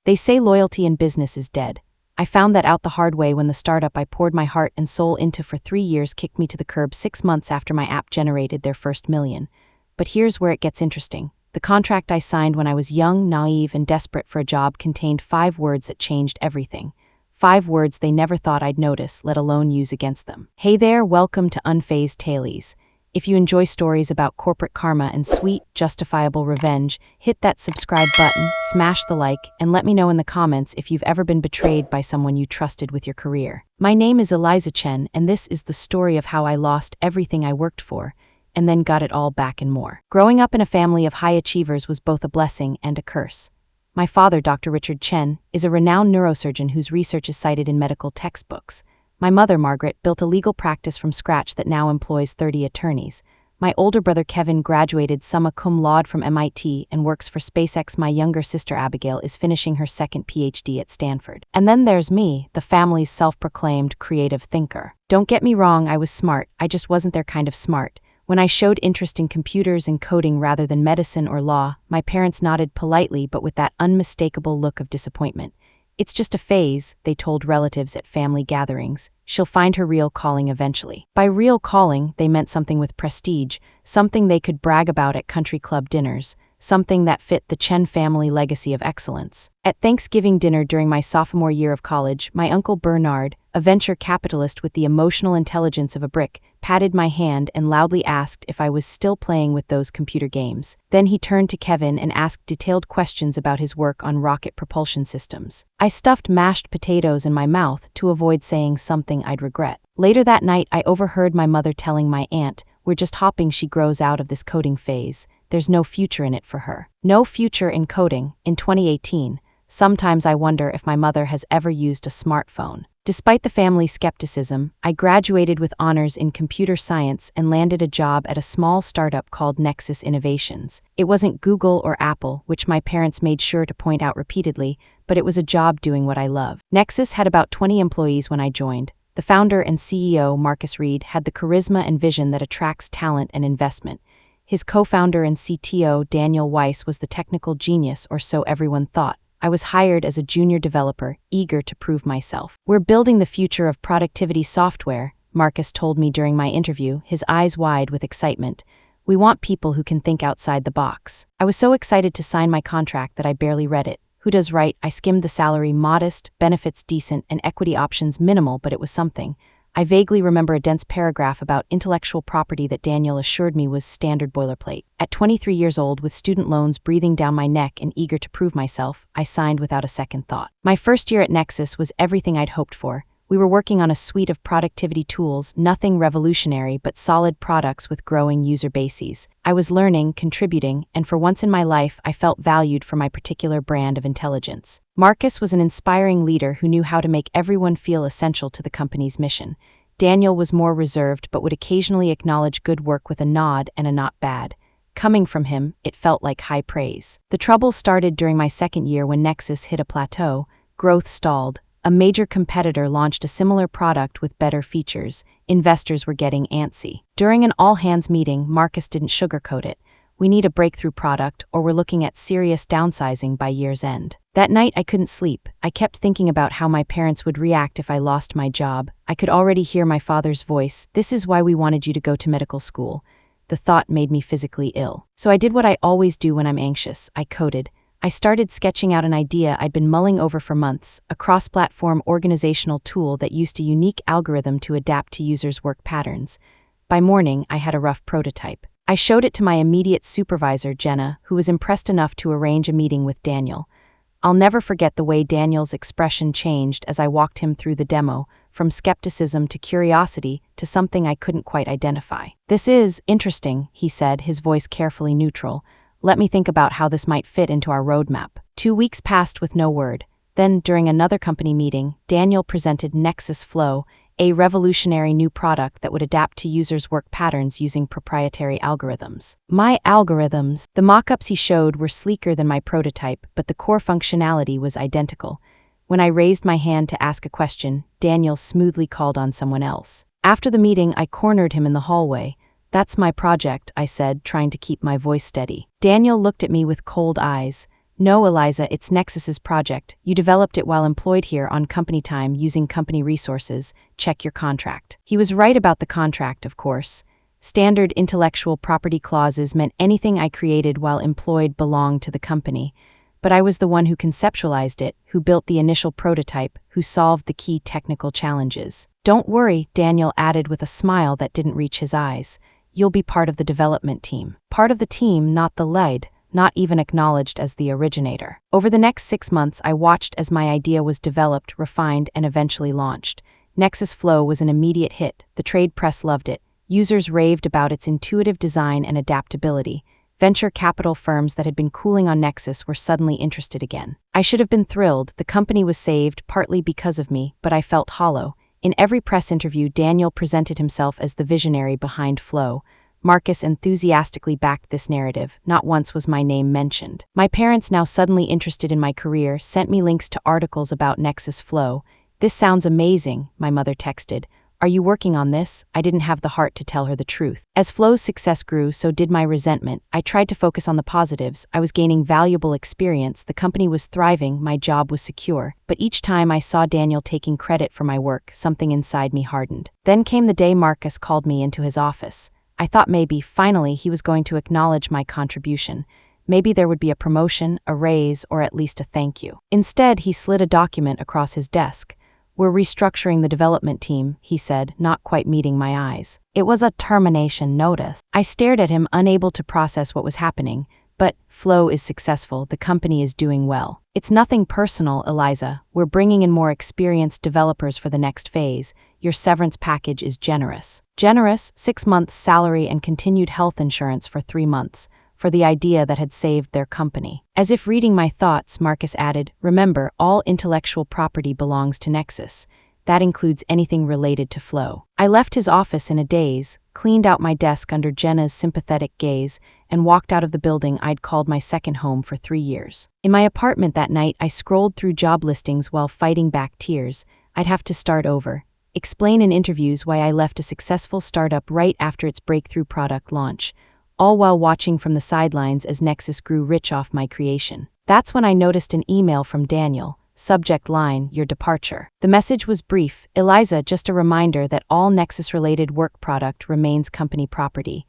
They say loyalty in business is dead. I found that out the hard way when the startup I poured my heart and soul into for 3 years kicked me to the curb 6 months after my app generated their first million. But here's where it gets interesting. The contract I signed when I was young, naive, and desperate for a job contained 5 words that changed everything. 5 words they never thought I'd notice, let alone use against them. Hey there, welcome to Unfazed Tales. If you enjoy stories about corporate karma and sweet, justifiable revenge, hit that subscribe button, smash the like, and let me know in the comments if you've ever been betrayed by someone you trusted with your career. My name is Eliza Chen, and this is the story of how I lost everything I worked for, and then got it all back and more. Growing up in a family of high achievers was both a blessing and a curse. My father, Dr. Richard Chen, is a renowned neurosurgeon whose research is cited in medical textbooks. My mother, Margaret, built a legal practice from scratch that now employs 30 attorneys. My older brother, Kevin, graduated summa cum laude from MIT and works for SpaceX. My younger sister, Abigail, is finishing her second PhD at Stanford. And then there's me, the family's self-proclaimed creative thinker. Don't get me wrong, I was smart, I just wasn't their kind of smart. When I showed interest in computers and coding rather than medicine or law, my parents nodded politely but with that unmistakable look of disappointment. It's just a phase, they told relatives at family gatherings. She'll find her real calling eventually. By real calling, they meant something with prestige, something they could brag about at country club dinners, something that fit the Chen family legacy of excellence. At Thanksgiving dinner during my sophomore year of college, my uncle Bernard, a venture capitalist with the emotional intelligence of a brick, patted my hand and loudly asked if I was still playing with those computer games. Then he turned to Kevin and asked detailed questions about his work on rocket propulsion systems. I stuffed mashed potatoes in my mouth to avoid saying something I'd regret. Later that night, I overheard my mother telling my aunt, "We're just hoping she grows out of this coding phase. There's no future in it for her." No future in coding. In 2018, sometimes I wonder if my mother has ever used a smartphone. Despite the family skepticism, I graduated with honors in computer science and landed a job at a small startup called Nexus Innovations. It wasn't Google or Apple, which my parents made sure to point out repeatedly, but it was a job doing what I love. Nexus had about 20 employees when I joined. The founder and CEO, Marcus Reed, had the charisma and vision that attracts talent and investment. His co-founder and CTO, Daniel Weiss, was the technical genius, or so everyone thought. I was hired as a junior developer, eager to prove myself. "We're building the future of productivity software," Marcus told me during my interview, his eyes wide with excitement. "We want people who can think outside the box." I was so excited to sign my contract that I barely read it. Who does right? I skimmed the salary, modest, benefits decent, and equity options minimal, but it was something. I vaguely remember a dense paragraph about intellectual property that Daniel assured me was standard boilerplate. At 23 years old, with student loans breathing down my neck and eager to prove myself, I signed without a second thought. My first year at Nexus was everything I'd hoped for. We were working on a suite of productivity tools, nothing revolutionary but solid products with growing user bases. I was learning, contributing, and for once in my life, I felt valued for my particular brand of intelligence. Marcus was an inspiring leader who knew how to make everyone feel essential to the company's mission. Daniel was more reserved but would occasionally acknowledge good work with a nod and a "not bad." Coming from him, it felt like high praise. The trouble started during my second year when Nexus hit a plateau. Growth stalled. A major competitor launched a similar product with better features. Investors were getting antsy. During an all-hands meeting, Marcus didn't sugarcoat it. "We need a breakthrough product, or we're looking at serious downsizing by year's end." That night, I couldn't sleep. I kept thinking about how my parents would react if I lost my job. I could already hear my father's voice, "This is why we wanted you to go to medical school." The thought made me physically ill. So I did what I always do when I'm anxious. I coded. I started sketching out an idea I'd been mulling over for months, a cross-platform organizational tool that used a unique algorithm to adapt to users' work patterns. By morning, I had a rough prototype. I showed it to my immediate supervisor, Jenna, who was impressed enough to arrange a meeting with Daniel. I'll never forget the way Daniel's expression changed as I walked him through the demo, from skepticism to curiosity to something I couldn't quite identify. "This is interesting," he said, his voice carefully neutral. "Let me think about how this might fit into our roadmap." 2 weeks passed with no word. Then, during another company meeting, Daniel presented Nexus Flow, a revolutionary new product that would adapt to users' work patterns using proprietary algorithms. My algorithms. The mock-ups he showed were sleeker than my prototype, but the core functionality was identical. When I raised my hand to ask a question, Daniel smoothly called on someone else. After the meeting, I cornered him in the hallway. "That's my project," I said, trying to keep my voice steady. Daniel looked at me with cold eyes. No, Eliza, it's Nexus's project. You developed it while employed here on company time using company resources. Check your contract. He was right about the contract, of course. Standard intellectual property clauses meant anything I created while employed belonged to the company. But I was the one who conceptualized it, who built the initial prototype, who solved the key technical challenges. Don't worry, Daniel added with a smile that didn't reach his eyes. You'll be part of the development team. Part of the team, not the lead, not even acknowledged as the originator. Over the next 6 months, I watched as my idea was developed, refined, and eventually launched. Nexus Flow was an immediate hit. The trade press loved it. Users raved about its intuitive design and adaptability. Venture capital firms that had been cooling on Nexus were suddenly interested again. I should have been thrilled. The company was saved, partly because of me, but I felt hollow. In every press interview, Daniel presented himself as the visionary behind Flow. Marcus enthusiastically backed this narrative. Not once was my name mentioned. My parents, now suddenly interested in my career, sent me links to articles about Nexus Flow. "This sounds amazing," my mother texted. "Are you working on this?" I didn't have the heart to tell her the truth. As Flow's success grew, so did my resentment. I tried to focus on the positives. I was gaining valuable experience, the company was thriving, my job was secure. But each time I saw Daniel taking credit for my work, something inside me hardened. Then came the day Marcus called me into his office. I thought maybe, finally, he was going to acknowledge my contribution. Maybe there would be a promotion, a raise, or at least a thank you. Instead, he slid a document across his desk. "We're restructuring the development team," he said, not quite meeting my eyes. It was a termination notice. I stared at him, unable to process what was happening. But Flow is successful, the company is doing well. "It's nothing personal, Eliza. We're bringing in more experienced developers for the next phase. Your severance package is generous." Generous, 6 months salary and continued health insurance for 3 months. For the idea that had saved their company. As if reading my thoughts, Marcus added, "Remember, all intellectual property belongs to Nexus. That includes anything related to Flow." I left his office in a daze, cleaned out my desk under Jenna's sympathetic gaze, and walked out of the building I'd called my second home for 3 years. In my apartment that night, I scrolled through job listings while fighting back tears. I'd have to start over. Explain in interviews why I left a successful startup right after its breakthrough product launch. All while watching from the sidelines as Nexus grew rich off my creation. That's when I noticed an email from Daniel. Subject line, "Your departure." The message was brief. "Eliza, just a reminder that all Nexus-related work product remains company property.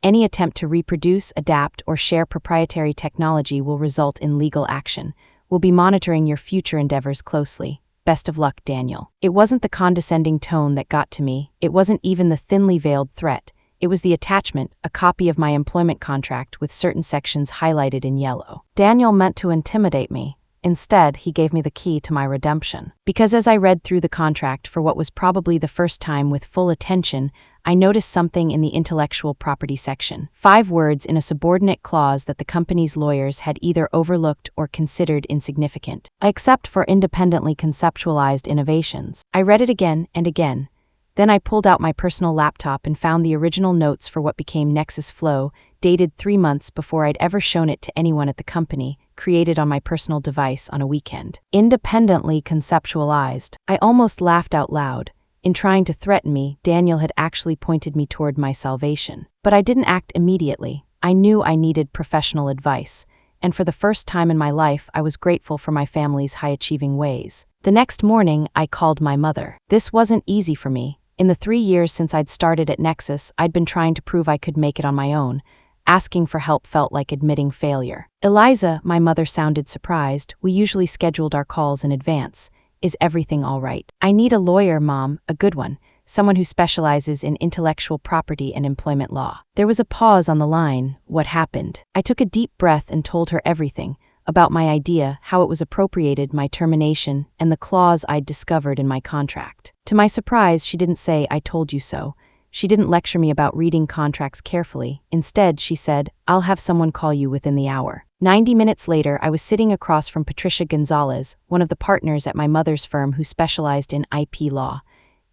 Any attempt to reproduce, adapt, or share proprietary technology will result in legal action. We'll be monitoring your future endeavors closely. Best of luck, Daniel." It wasn't the condescending tone that got to me. It wasn't even the thinly veiled threat. It was the attachment, a copy of my employment contract with certain sections highlighted in yellow. Daniel meant to intimidate me. Instead, he gave me the key to my redemption. Because as I read through the contract for what was probably the first time with full attention, I noticed something in the intellectual property section. 5 words in a subordinate clause that the company's lawyers had either overlooked or considered insignificant, except for independently conceptualized innovations. I read it again and again. Then I pulled out my personal laptop and found the original notes for what became Nexus Flow, dated 3 months before I'd ever shown it to anyone at the company, created on my personal device on a weekend. Independently conceptualized. I almost laughed out loud. In trying to threaten me, Daniel had actually pointed me toward my salvation. But I didn't act immediately. I knew I needed professional advice. And for the first time in my life, I was grateful for my family's high-achieving ways. The next morning, I called my mother. This wasn't easy for me. In the 3 years since I'd started at Nexus, I'd been trying to prove I could make it on my own. Asking for help felt like admitting failure. "Eliza," my mother sounded surprised. "We usually scheduled our calls in advance. Is everything all right?" "I need a lawyer, Mom, a good one. Someone who specializes in intellectual property and employment law." There was a pause on the line. What happened? I took a deep breath and told her everything. About my idea, how it was appropriated, my termination, and the clause I'd discovered in my contract. To my surprise, she didn't say, "I told you so." She didn't lecture me about reading contracts carefully. Instead, she said, "I'll have someone call you within the hour." 90 minutes later, I was sitting across from Patricia Gonzalez, one of the partners at my mother's firm who specialized in IP law.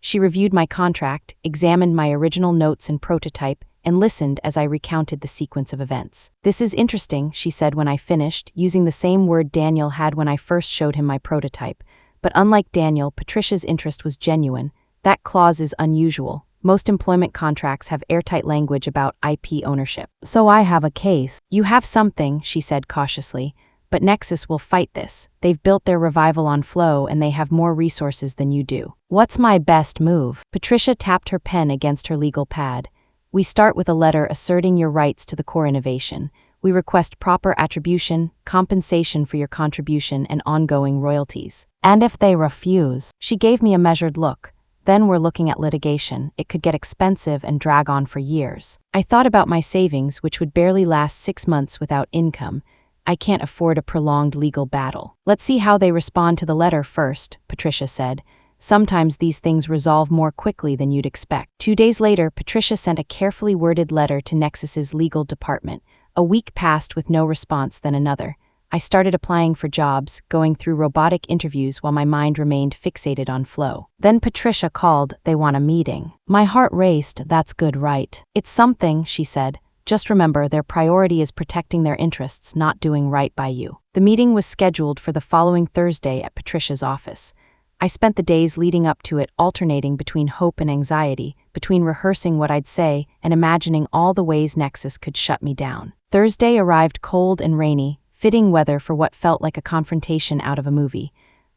She reviewed my contract, examined my original notes and prototype, and listened as I recounted the sequence of events. "This is interesting," she said when I finished, using the same word Daniel had when I first showed him my prototype. But unlike Daniel, Patricia's interest was genuine. "That clause is unusual. Most employment contracts have airtight language about IP ownership. So I have a case." "You have something," she said cautiously, But Nexus will fight this. They've built their revival on Flow and they have more resources than you do. What's my best move? Patricia tapped her pen against her legal pad. We start with a letter asserting your rights to the core innovation. We request proper attribution, compensation for your contribution, and ongoing royalties. And if they refuse? She gave me a measured look. Then we're looking at litigation. It could get expensive and drag on for years. I thought about my savings, which would barely last 6 months without income. I can't afford a prolonged legal battle. Let's see how they respond to the letter first, Patricia said. Sometimes these things resolve more quickly than you'd expect. 2 days later, Patricia sent a carefully worded letter to Nexus's legal department. A week passed with no response, then another. I started applying for jobs, going through robotic interviews while my mind remained fixated on Flow. Then Patricia called. They want a meeting. My heart raced. That's good, right? It's something, she said. Just remember, their priority is protecting their interests, not doing right by you. The meeting was scheduled for the following Thursday at Patricia's office. I spent the days leading up to it alternating between hope and anxiety, between rehearsing what I'd say and imagining all the ways Nexus could shut me down. Thursday arrived cold and rainy, fitting weather for what felt like a confrontation out of a movie.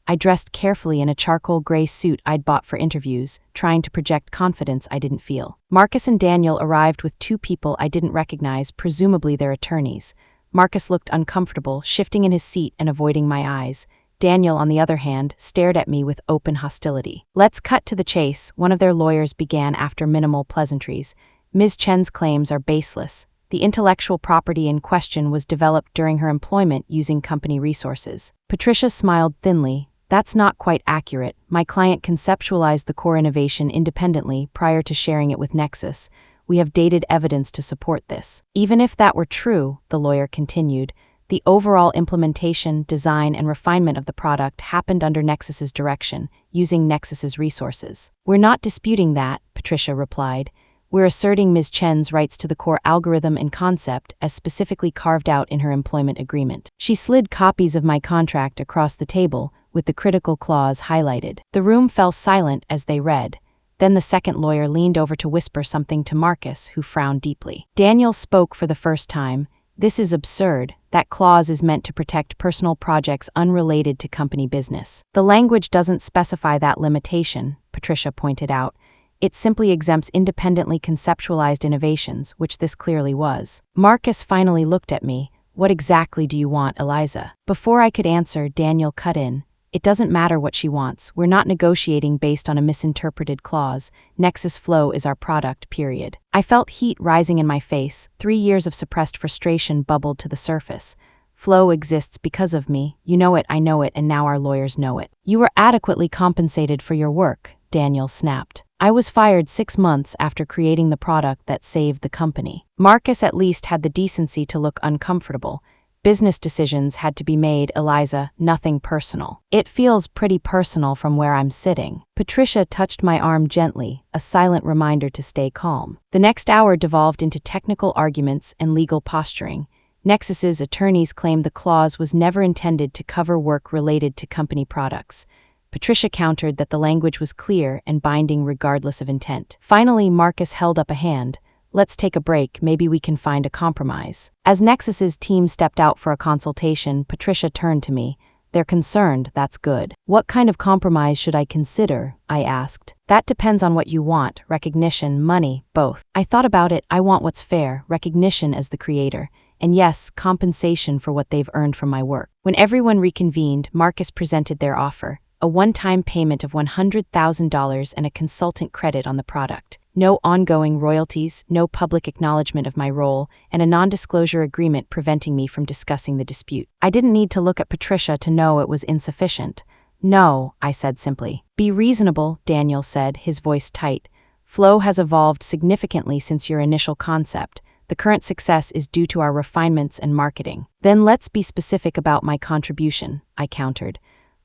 I dressed carefully in a charcoal gray suit I'd bought for interviews, trying to project confidence I didn't feel. Marcus and Daniel arrived with 2 people I didn't recognize, presumably their attorneys. Marcus looked uncomfortable, shifting in his seat and avoiding my eyes. Daniel, on the other hand, stared at me with open hostility. Let's cut to the chase, one of their lawyers began after minimal pleasantries. Ms. Chen's claims are baseless. The intellectual property in question was developed during her employment using company resources. Patricia smiled thinly. That's not quite accurate. My client conceptualized the core innovation independently prior to sharing it with Nexus. We have dated evidence to support this. Even if that were true, the lawyer continued, the overall implementation, design, and refinement of the product happened under Nexus's direction, using Nexus's resources. We're not disputing that, Patricia replied. We're asserting Ms. Chen's rights to the core algorithm and concept as specifically carved out in her employment agreement. She slid copies of my contract across the table, with the critical clause highlighted. The room fell silent as they read. Then the second lawyer leaned over to whisper something to Marcus, who frowned deeply. Daniel spoke for the first time. This is absurd. That clause is meant to protect personal projects unrelated to company business. The language doesn't specify that limitation, Patricia pointed out. It simply exempts independently conceptualized innovations, which this clearly was. Marcus finally looked at me. What exactly do you want, Eliza? Before I could answer, Daniel cut in. It doesn't matter what she wants. We're not negotiating based on a misinterpreted clause. Nexus Flow is our product, period. I felt heat rising in my face. 3 years of suppressed frustration bubbled to the surface. Flow exists because of me. You know it, I know it, and now our lawyers know it. You were adequately compensated for your work, Daniel snapped. I was fired 6 months after creating the product that saved the company. Marcus at least had the decency to look uncomfortable. Business decisions had to be made, Eliza, nothing personal. It feels pretty personal from where I'm sitting. Patricia touched my arm gently, a silent reminder to stay calm. The next hour devolved into technical arguments and legal posturing. Nexus's attorneys claimed the clause was never intended to cover work related to company products. Patricia countered that the language was clear and binding regardless of intent. Finally, Marcus held up a hand. Let's take a break, maybe we can find a compromise. As Nexus's team stepped out for a consultation, Patricia turned to me. They're concerned, that's good. What kind of compromise should I consider? I asked. That depends on what you want, recognition, money, both. I thought about it, I want what's fair, recognition as the creator. And yes, compensation for what they've earned from my work. When everyone reconvened, Marcus presented their offer. A one-time payment of $100,000 and a consultant credit on the product. No ongoing royalties, no public acknowledgement of my role, and a non-disclosure agreement preventing me from discussing the dispute. I didn't need to look at Patricia to know it was insufficient. No, I said simply. Be reasonable, Daniel said, his voice tight. Flow has evolved significantly since your initial concept. The current success is due to our refinements and marketing. Then let's be specific about my contribution, I countered.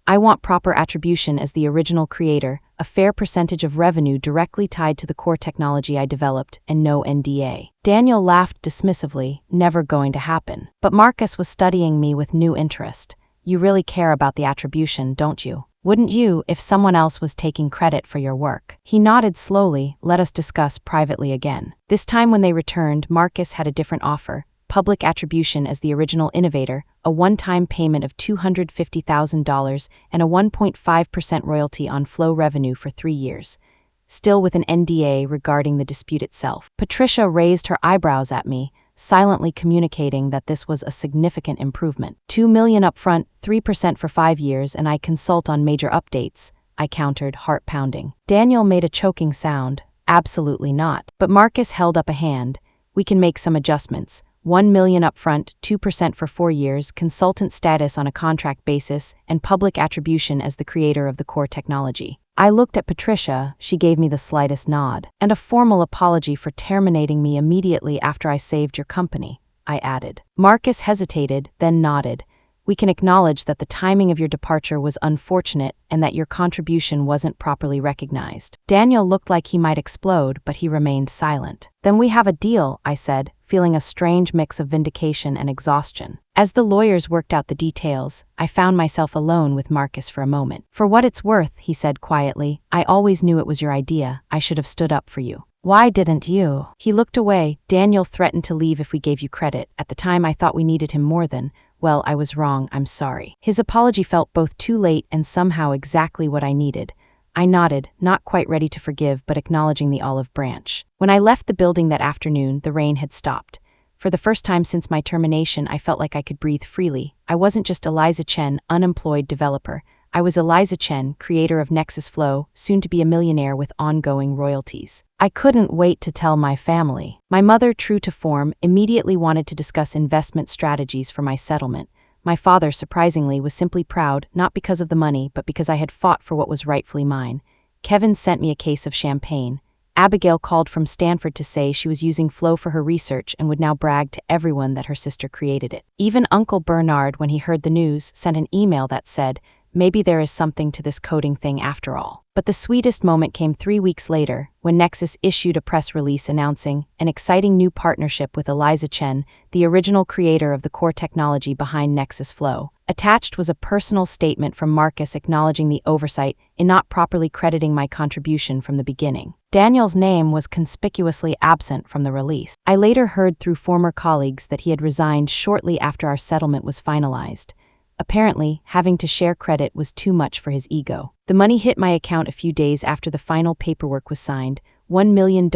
I want proper attribution as the original creator, a fair percentage of revenue directly tied to the core technology I developed, and no NDA. Daniel laughed dismissively, never going to happen. But Marcus was studying me with new interest. You really care about the attribution, don't you? Wouldn't you if someone else was taking credit for your work? He nodded slowly. Let us discuss privately again. This time when they returned, Marcus had a different offer. public attribution as the original innovator, a one-time payment of $250,000, and a 1.5% royalty on flow revenue for 3 years. Still with an NDA regarding the dispute itself. Patricia raised her eyebrows at me, silently communicating that this was a significant improvement. $2 million upfront, 3% for 5 years, and I consult on major updates, I countered, heart pounding. Daniel made a choking sound. Absolutely not. But Marcus held up a hand. We can make some adjustments. $1 million upfront, 2% for 4 years, consultant status on a contract basis, and public attribution as the creator of the core technology. I looked at Patricia, she gave me the slightest nod. And a formal apology for terminating me immediately after I saved your company, I added. Marcus hesitated, then nodded. We can acknowledge that the timing of your departure was unfortunate and that your contribution wasn't properly recognized. Daniel looked like he might explode, but he remained silent. Then we have a deal, I said, feeling a strange mix of vindication and exhaustion. As the lawyers worked out the details, I found myself alone with Marcus for a moment. For what it's worth, he said quietly, I always knew it was your idea. I should have stood up for you. Why didn't you? He looked away. Daniel threatened to leave if we gave you credit. At the time I thought we needed him more than, well, I was wrong, I'm sorry. His apology felt both too late and somehow exactly what I needed. I nodded, not quite ready to forgive but acknowledging the olive branch. When I left the building that afternoon, the rain had stopped. For the first time since my termination, I felt like I could breathe freely. I wasn't just Eliza Chen, unemployed developer. I was Eliza Chen, creator of Nexus Flow, soon to be a millionaire with ongoing royalties. I couldn't wait to tell my family. My mother, true to form, immediately wanted to discuss investment strategies for my settlement. My father, surprisingly, was simply proud, not because of the money, but because I had fought for what was rightfully mine. Kevin sent me a case of champagne. Abigail called from Stanford to say she was using Flow for her research and would now brag to everyone that her sister created it. Even Uncle Bernard, when he heard the news, sent an email that said, maybe there is something to this coding thing after all. But the sweetest moment came 3 weeks later, when Nexus issued a press release announcing an exciting new partnership with Eliza Chen, the original creator of the core technology behind Nexus Flow. Attached was a personal statement from Marcus acknowledging the oversight in not properly crediting my contribution from the beginning. Daniel's name was conspicuously absent from the release. I later heard through former colleagues that he had resigned shortly after our settlement was finalized. Apparently, having to share credit was too much for his ego. The money hit my account a few days after the final paperwork was signed, $1 million,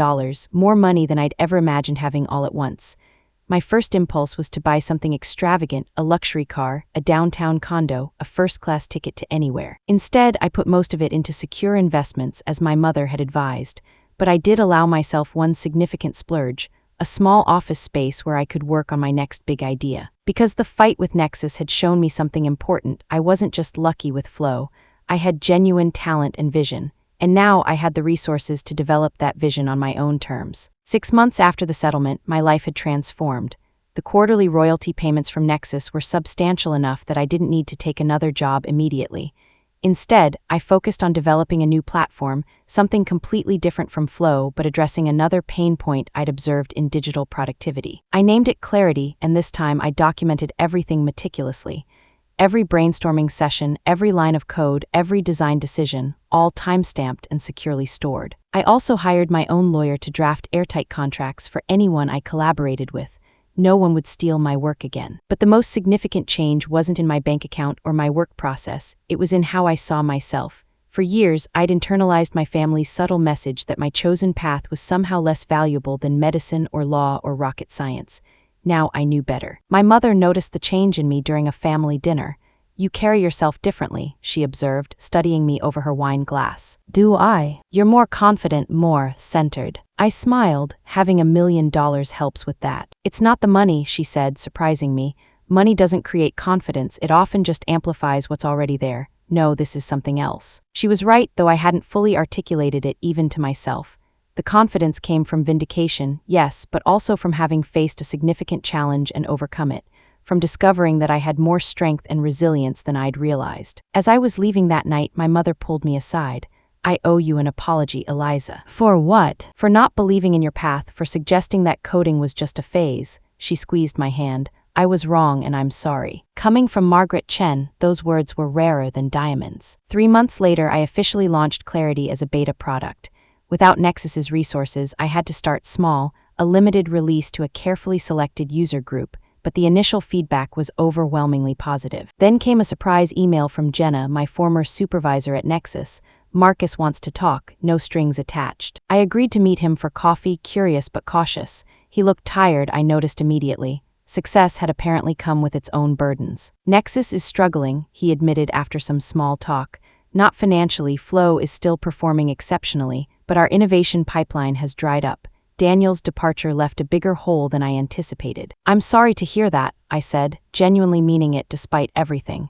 more money than I'd ever imagined having all at once. My first impulse was to buy something extravagant, a luxury car, a downtown condo, a first-class ticket to anywhere. Instead, I put most of it into secure investments as my mother had advised, but I did allow myself one significant splurge, a small office space where I could work on my next big idea. Because the fight with Nexus had shown me something important, I wasn't just lucky with Flow, I had genuine talent and vision, and now I had the resources to develop that vision on my own terms. 6 months after the settlement, my life had transformed. The quarterly royalty payments from Nexus were substantial enough that I didn't need to take another job immediately. Instead, I focused on developing a new platform, something completely different from Flow but addressing another pain point I'd observed in digital productivity. I named it Clarity, and this time I documented everything meticulously. Every brainstorming session, every line of code, every design decision, all time-stamped and securely stored. I also hired my own lawyer to draft airtight contracts for anyone I collaborated with. No one would steal my work again. But the most significant change wasn't in my bank account or my work process, it was in how I saw myself. For years, I'd internalized my family's subtle message that my chosen path was somehow less valuable than medicine or law or rocket science. Now I knew better. My mother noticed the change in me during a family dinner. You carry yourself differently, she observed, studying me over her wine glass. Do I? You're more confident, more centered. I smiled. Having $1 million helps with that. It's not the money, she said, surprising me. Money doesn't create confidence, it often just amplifies what's already there. No, this is something else. She was right, though I hadn't fully articulated it even to myself. The confidence came from vindication, yes, but also from having faced a significant challenge and overcome it. From discovering that I had more strength and resilience than I'd realized. As I was leaving that night, my mother pulled me aside. I owe you an apology, Eliza. For what? For not believing in your path, for suggesting that coding was just a phase. She squeezed my hand. I was wrong and I'm sorry. Coming from Margaret Chen, those words were rarer than diamonds. 3 months later, I officially launched Clarity as a beta product. Without Nexus's resources, I had to start small, a limited release to a carefully selected user group, but the initial feedback was overwhelmingly positive. Then came a surprise email from Jenna, my former supervisor at Nexus. Marcus wants to talk, no strings attached. I agreed to meet him for coffee, curious but cautious. He looked tired, I noticed immediately. Success had apparently come with its own burdens. Nexus is struggling, he admitted after some small talk. Not financially, Flow is still performing exceptionally, but our innovation pipeline has dried up. Daniel's departure left a bigger hole than I anticipated. I'm sorry to hear that, I said, genuinely meaning it despite everything.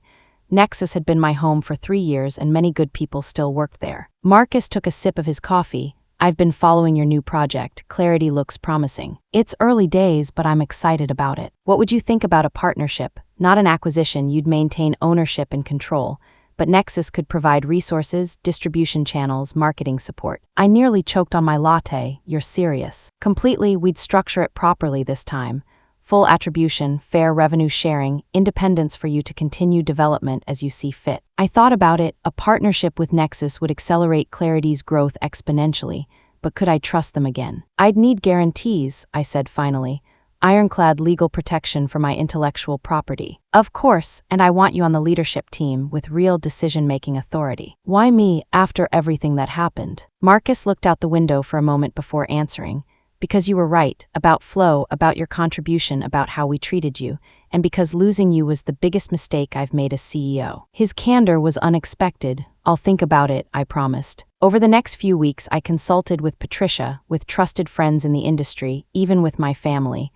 Nexus had been my home for 3 years and many good people still worked there. Marcus took a sip of his coffee. I've been following your new project. Clarity looks promising. It's early days, but I'm excited about it. What would you think about a partnership? Not an acquisition, you'd maintain ownership and control. But Nexus could provide resources, distribution channels, marketing support. I nearly choked on my latte. You're serious. Completely, we'd structure it properly this time. Full attribution, fair revenue sharing, independence for you to continue development as you see fit. I thought about it. A partnership with Nexus would accelerate Clarity's growth exponentially, but could I trust them again? I'd need guarantees, I said finally. Ironclad legal protection for my intellectual property. Of course, and I want you on the leadership team with real decision-making authority. Why me, after everything that happened? Marcus looked out the window for a moment before answering. Because you were right, about Flow, about your contribution, about how we treated you, and because losing you was the biggest mistake I've made as CEO. His candor was unexpected. I'll think about it, I promised. Over the next few weeks, I consulted with Patricia, with trusted friends in the industry, even with my family.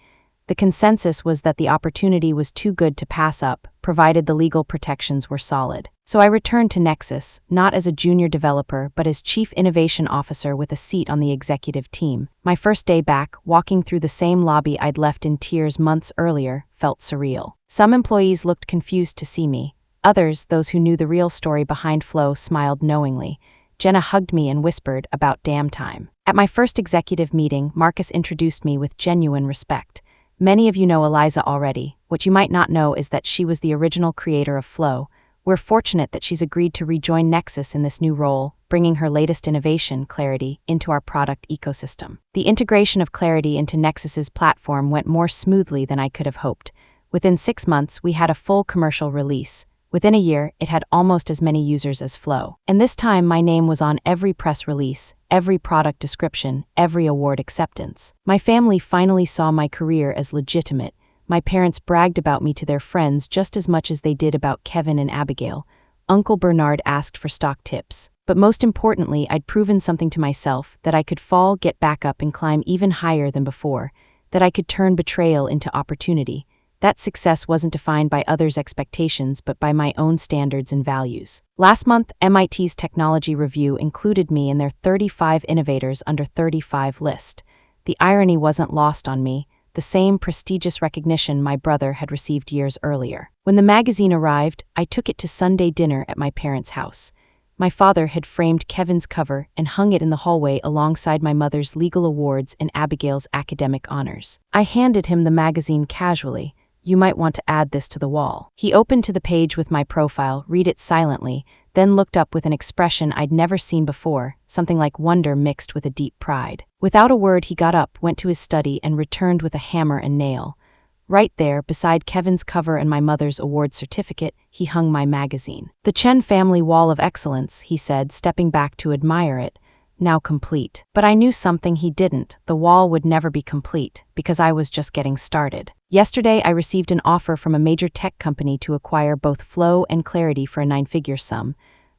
The consensus was that the opportunity was too good to pass up, provided the legal protections were solid. So I returned to Nexus, not as a junior developer, but as Chief Innovation Officer with a seat on the executive team. My first day back, walking through the same lobby I'd left in tears months earlier, felt surreal. Some employees looked confused to see me. Others, those who knew the real story behind Flow, smiled knowingly. Jenna hugged me and whispered, about damn time. At my first executive meeting, Marcus introduced me with genuine respect. Many of you know Eliza already. What you might not know is that she was the original creator of Flow. We're fortunate that she's agreed to rejoin Nexus in this new role, bringing her latest innovation, Clarity, into our product ecosystem. The integration of Clarity into Nexus's platform went more smoothly than I could have hoped. Within 6 months, we had a full commercial release. Within a year, it had almost as many users as Flow. And this time, my name was on every press release, every product description, every award acceptance. My family finally saw my career as legitimate. My parents bragged about me to their friends just as much as they did about Kevin and Abigail. Uncle Bernard asked for stock tips. But most importantly, I'd proven something to myself, that I could fall, get back up, and climb even higher than before, that I could turn betrayal into opportunity. That success wasn't defined by others' expectations, but by my own standards and values. Last month, MIT's Technology Review included me in their 35 Innovators Under 35 list. The irony wasn't lost on me, the same prestigious recognition my brother had received years earlier. When the magazine arrived, I took it to Sunday dinner at my parents' house. My father had framed Kevin's cover and hung it in the hallway alongside my mother's legal awards and Abigail's academic honors. I handed him the magazine casually. You might want to add this to the wall. He opened to the page with my profile, read it silently, then looked up with an expression I'd never seen before, something like wonder mixed with a deep pride. Without a word, he got up, went to his study, and returned with a hammer and nail. Right there, beside Kevin's cover and my mother's award certificate, he hung my magazine. The Chen family wall of excellence, he said, stepping back to admire it. Now complete. But I knew something he didn't. The wall would never be complete, because I was just getting started. Yesterday, I received an offer from a major tech company to acquire both Flow and Clarity for a 9-figure sum.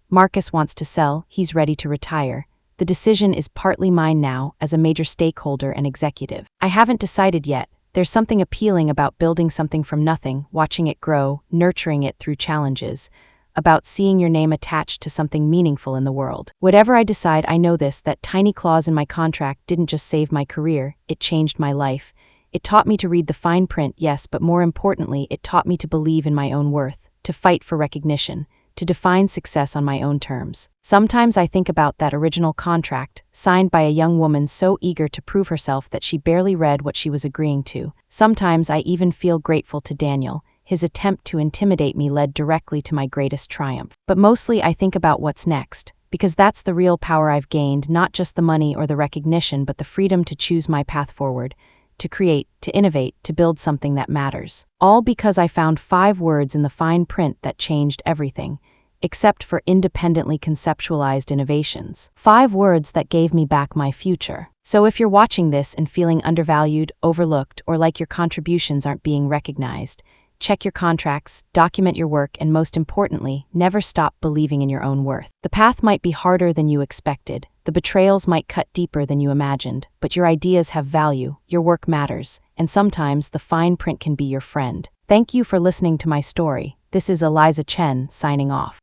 Marcus wants to sell, he's ready to retire. The decision is partly mine now, as a major stakeholder and executive. I haven't decided yet. There's something appealing about building something from nothing, watching it grow, nurturing it through challenges, about seeing your name attached to something meaningful in the world. Whatever I decide, I know this, that tiny clause in my contract didn't just save my career, it changed my life. It taught me to read the fine print, yes, but more importantly, it taught me to believe in my own worth, to fight for recognition, to define success on my own terms. Sometimes I think about that original contract, signed by a young woman so eager to prove herself that she barely read what she was agreeing to. Sometimes I even feel grateful to Daniel. His attempt to intimidate me led directly to my greatest triumph. But mostly I think about what's next, because that's the real power I've gained, not just the money or the recognition, but the freedom to choose my path forward, to create, to innovate, to build something that matters. All because I found 5 words in the fine print that changed everything, except for independently conceptualized innovations. 5 words that gave me back my future. So if you're watching this and feeling undervalued, overlooked, or like your contributions aren't being recognized, check your contracts, document your work, and most importantly, never stop believing in your own worth. The path might be harder than you expected, the betrayals might cut deeper than you imagined, but your ideas have value, your work matters, and sometimes the fine print can be your friend. Thank you for listening to my story. This is Eliza Chen, signing off.